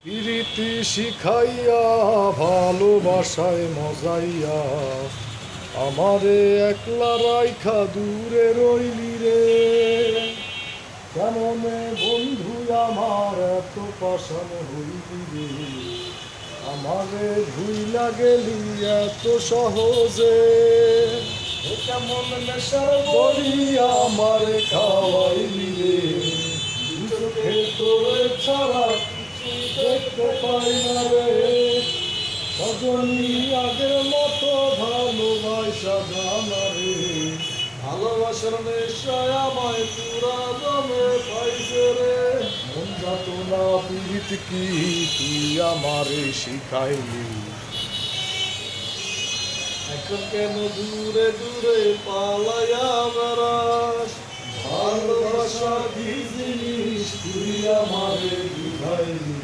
প্রীতি শিখাইয়া ভালোবাসায় মজাইয়া আমারে একলা রাইখা দূরে রইলি রে। কেমনে বন্ধু আমার এত পাষাণ হইলি রে, আমারে ভুইলা গেলি এত সহজে। কেমন নেশার বড়ি আমারে খাওয়াইলি রে, চোখে তোরে ছাড়া দেখতে পাই না রে। সজনী আগের মতো ভালোবাসা জানা রে, ভালোবাসার নেশায় আমায় পুরা দমে পাইছে রে। মন যাত না পীড়িত কি তুই আমারে শিখাইলি, এখন কেন দূরে দূরে পালাইয়া বেড়াস। ভালোবাসা কি জিনিস তুই আমারে বুঝাইলি।